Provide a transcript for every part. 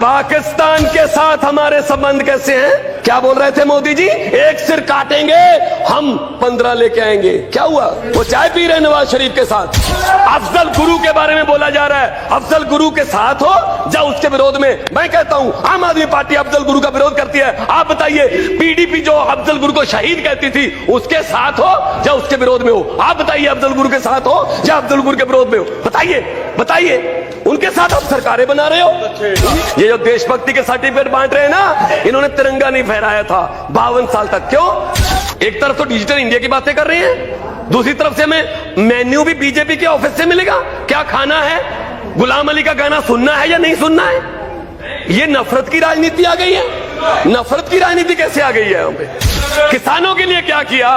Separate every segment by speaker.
Speaker 1: पाकिस्तान के साथ हमारे संबंध कैसे हैं? क्या बोल रहे थे मोदी जी? एक सिर काटेंगे हम 15 लेके आएंगे। क्या हुआ? वो चाय पी रहे नवाज शरीफ के साथ। अफजल गुरु के बारे में बोला जा रहा है, अफजल गुरु के साथ हो जा उसके विरोध में। मैं कहता हूं आम आदमी पार्टी अफजल गुरु का विरोध करती है। आप बताइए, पीडीपी जो अफजल गुरु को शहीद कहती थी उसके साथ हो या उसके विरोध में हो? आप बताइए, अफजल गुरु के साथ हो या अफजल गुरु के विरोध में हो? बताइए उनके साथ आप सरकारें बना रहे हो। ये जो देशभक्ति के सर्टिफिकेट बांट रहे हैं ना, इन्होंने तिरंगा नहीं फहराया था 52 साल तक। क्यों? एक तरफ तो डिजिटल इंडिया की बातें कर रही हैं, दूसरी तरफ से हमें मेन्यू भी बीजेपी के ऑफिस से मिलेगा। क्या खाना है, गुलाम अली का गाना सुनना है या नहीं सुनना है? ये नफरत की राजनीति आ गई है। नफरत की राजनीति कैसे आ गई है यहाँ पे? किसानों के लिए क्या किया?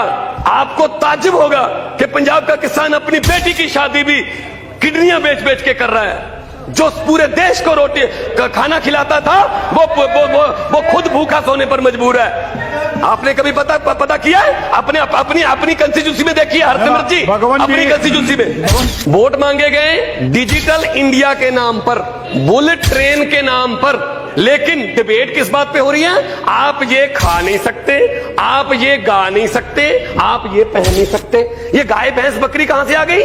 Speaker 1: आपको ताज्जुब होगा कि पंजाब का किसान अपनी बेटी की शादी भी किडनियां बेच बेच के कर रहा है। जो पूरे देश को रोटी खाना खिलाता था वो खुद भूखा सोने पर मजबूर है। आपने कभी पता किया है? अपनी कंस्टिट्यूंसी में देखिए हरसिमरत जी, अपनी कंस्टिट्यूंसी में वोट मांगे गए डिजिटल इंडिया के नाम पर, बुलेट ट्रेन के नाम पर, लेकिन डिबेट किस बात पे हो रही है? आप ये खा नहीं सकते, आप ये गा नहीं सकते, आप ये पहन नहीं सकते। ये गाय भैंस बकरी कहां से आ गई?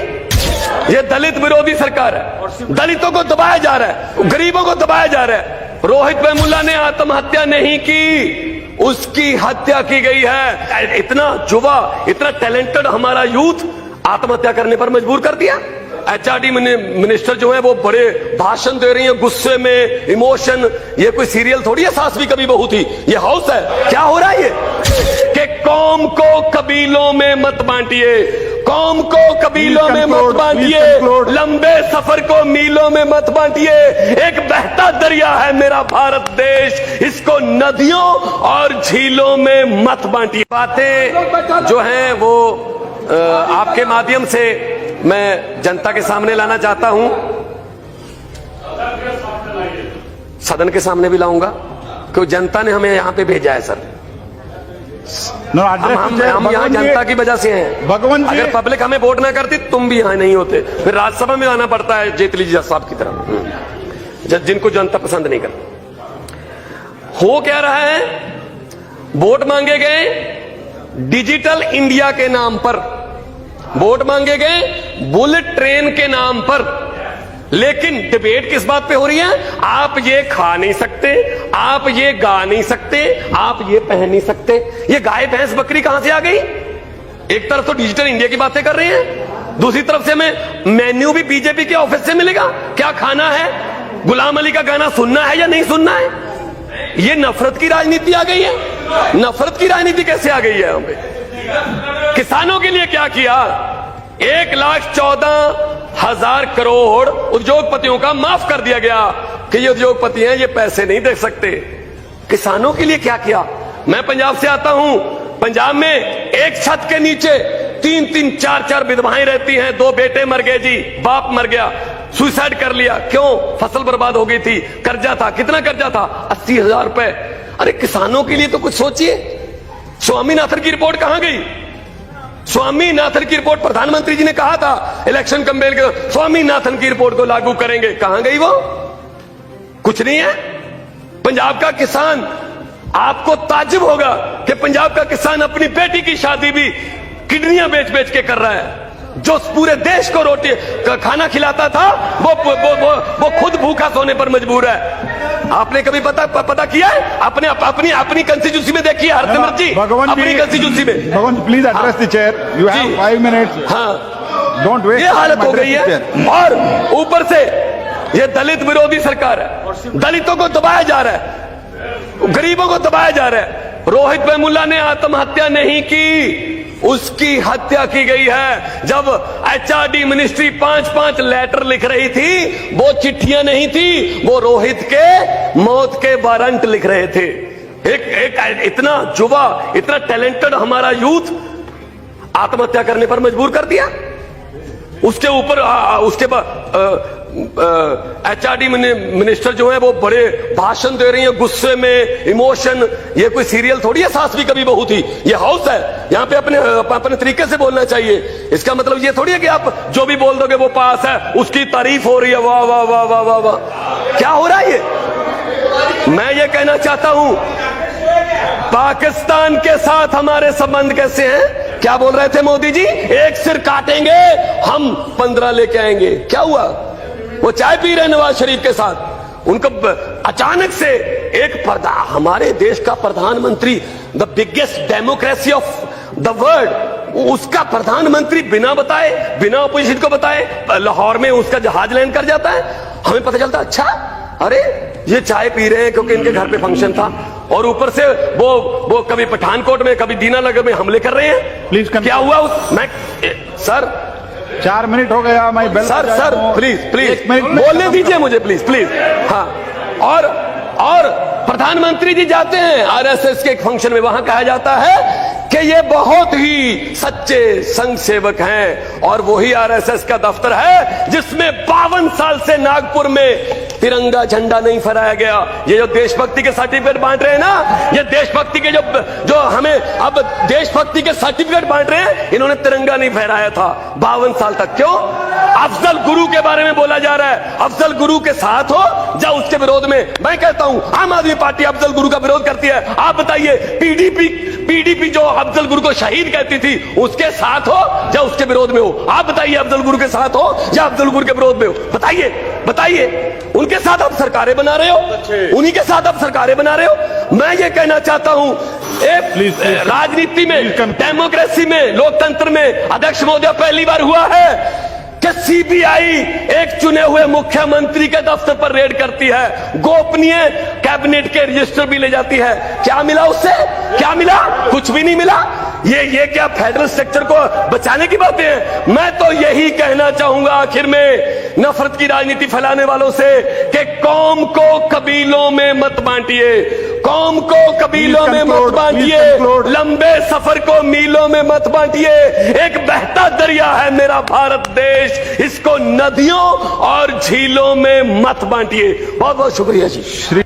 Speaker 1: ये दलित विरोधी सरकार है। दलितों को दबाया जा रहा है, गरीबों को दबाया जा रहा है। रोहित वेमुला ने आत्महत्या नहीं की, उसकी हत्या की गई है। इतना युवा, इतना टैलेंटेड हमारा यूथ आत्महत्या करने पर मजबूर कर दिया। एचआरडी मिनिस्टर जो है वो बड़े भाषण दे रही हैं गुस्से में, इमोशन। ये कोई सीरियल थोड़ी है सास भी कभी बहू थी, ये हाउस है। क्या हो रहा है ये कि कौम को कबीलों में मत बांटिए, कौम को कबीलों में मत बांटिए, लंबे सफर को मीलों में मत बांटिए। एक बहता दरिया है मेरा भारत देश, इसको नदियों और झीलों में मत बांटिए। बातें जो हैं वो आपके माध्यम से मैं जनता के सामने लाना चाहता हूं, सदन के सामने भी लाऊंगा, क्योंकि जनता ने हमें यहां पे भेजा है सर। हम यहाँ जनता की वजह से हैं। भगवान, अगर पब्लिक हमें वोट ना करती तुम भी यहाँ नहीं होते, फिर राज्यसभा में आना पड़ता है जेटली जी साहब की तरह, जिनको जनता पसंद नहीं करती। हो क्या रहा है? वोट मांगे गए डिजिटल इंडिया के नाम पर, वोट मांगे गए बुलेट ट्रेन के नाम पर, लेकिन डिबेट किस बात पे हो रही है? आप ये खा नहीं सकते, आप ये गा नहीं सकते, आप ये पहन नहीं सकते। ये गाय भैंस बकरी कहां से आ गई? एक तरफ तो डिजिटल इंडिया की बातें कर रही हैं, दूसरी तरफ से हमें मेन्यू भी बीजेपी के ऑफिस से मिलेगा। क्या खाना है, गुलाम अली का गाना सुनना है या नहीं सुनना है? ये नफरत की राजनीति आ गई है। नफरत की राजनीति कैसे आ गई है यहाँ पे? किसानों के लिए क्या किया? 1,14,000 करोड़ उद्योगपतियों का माफ कर दिया गया कि ये उद्योगपति हैं, ये पैसे नहीं दे सकते। किसानों के लिए क्या किया? मैं पंजाब से आता हूं, पंजाब में एक छत के नीचे 3-3, 4-4 विधवाएं रहती हैं। 2 बेटे मर गए जी, बाप मर गया, सुसाइड कर लिया। क्यों? फसल बर्बाद हो गई थी, कर्जा था। कितना कर्जा था? 80,000 रुपए। अरे किसानों के लिए तो कुछ सोचिए। स्वामीनाथन की रिपोर्ट कहां गई? स्वामीनाथन की रिपोर्ट प्रधानमंत्री जी ने कहा था इलेक्शन कम्पेन के, स्वामीनाथन की रिपोर्ट को लागू करेंगे। कहां गई वो? कुछ नहीं है। पंजाब का किसान, आपको ताज्जुब होगा कि पंजाब का किसान अपनी बेटी की शादी भी किडनियां बेच बेच के कर रहा है। जो पूरे देश को रोटी खाना खिलाता था वो खुद भूखा सोने पर मजबूर है। आपने कभी पता किया है? अपनी कंस्टिट्यूंसी में देखिए हरसिमरत जी, अपनी कंस्टिट्यूंसी में।
Speaker 2: भगवान, please address the chair, you have 5 minutes.
Speaker 1: हाँ,
Speaker 2: डोंट वेस्ट।
Speaker 1: ये हालत हो गई है, और ऊपर से ये दलित विरोधी सरकार है। दलितों को दबाया जा रहा है, गरीबों को दबाया जा रहा है। रोहित वेमुला ने आत्महत्या नहीं की, उसकी हत्या की गई है। जब एचआरडी मिनिस्ट्री 5-5 लेटर लिख रही थी, वो चिट्ठियां नहीं थी, वो रोहित के मौत के वारंट लिख रहे थे। एक इतना युवा, इतना टैलेंटेड हमारा यूथ आत्महत्या करने पर मजबूर कर दिया। उसके ऊपर उसके बाद एचआरडी मिनिस्टर जो है वो बड़े भाषण दे रही हैं गुस्से में, इमोशन। ये कोई सीरियल थोड़ी है सास भी कभी बहू थी, ये हाउस है। यहाँ पे अपने तरीके से बोलना चाहिए। इसका मतलब ये थोड़ी है कि आप जो भी बोल दोगे वो पास है, उसकी तारीफ हो रही है, वाह वाह वाह वाह वाह वाह। क्या हो रहा है ये? मैं ये कहना चाहता हूं, पाकिस्तान के साथ हमारे संबंध कैसे हैं? क्या बोल रहे थे मोदी जी? एक सिर काटेंगे हम 15 लेके आएंगे। क्या हुआ? वो चाय पी रहे नवाज शरीफ के साथ, उनको अचानक से एक हमारे देश का प्रधानमंत्री, the biggest democracy of the world, उसका प्रधानमंत्री बिना बताए, बिना अपोजिशन को बताए लाहौर में उसका जहाज लैंड कर जाता है। हमें पता चलता, अच्छा अरे ये चाय पी रहे हैं क्योंकि इनके घर पे फंक्शन था, और ऊपर से वो कभी पठानकोट में कभी दीनानगर में हमले कर रहे हैं।
Speaker 2: प्लीज
Speaker 1: क्या हुआ मैं सर
Speaker 2: 4 मिनट हो गया, मैं बेल
Speaker 1: सर प्लीज बोलने दीजिए मुझे, प्लीज। हाँ, और प्रधानमंत्री जी जाते हैं आरएसएस के एक फंक्शन में, वहां कहा जाता है कि ये बहुत ही सच्चे संघ सेवक हैं, और वही आरएसएस का दफ्तर है जिसमें 52 साल से नागपुर में तिरंगा झंडा नहीं फहराया गया। ये जो देशभक्ति के सर्टिफिकेट बांट रहे हैं ना, ये देशभक्ति के जो हमें अब देशभक्ति के सर्टिफिकेट बांट रहे हैं, इन्होंने तिरंगा नहीं फहराया था 52 साल तक। क्यों? अफजल गुरु के बारे में बोला जा रहा है, अफजल गुरु के साथ हो या उसके विरोध में। मैं कहता हूं आम आदमी पार्टी अफजल गुरु का विरोध करती है। आप बताइए, पीडीपी जो अफजल गुरु को शहीद कहती थी, उसके साथ हो या उसके विरोध में हो? आप बताइए, अफजल गुरु के साथ हो या अफजल गुरु के विरोध में हो? बताइए। उनके साथ आप सरकारें बना रहे हो, उन्हीं के साथ आप सरकारें बना रहे हो। मैं ये कहना चाहता हूं, राजनीति में, डेमोक्रेसी में, लोकतंत्र में अध्यक्ष महोदय पहली बार हुआ है कि सीबीआई एक चुने हुए मुख्यमंत्री के दफ्तर पर रेड करती है, गोपनीय कैबिनेट के रजिस्टर भी ले जाती है। क्या मिला उससे? क्या मिला? कुछ भी नहीं मिला। ये क्या फेडरल स्ट्रक्चर को बचाने की बातें हैं? मैं तो यही कहना चाहूंगा आखिर में नफरत की राजनीति फैलाने वालों से कि कौम को कबीलों में मत बांटिए, कौम को कबीलों में मत बांटिए, लंबे सफर को मीलों में मत बांटिए। एक बहता दरिया है मेरा भारत देश, इसको नदियों और झीलों में मत बांटिए। बहुत बहुत शुक्रिया जी।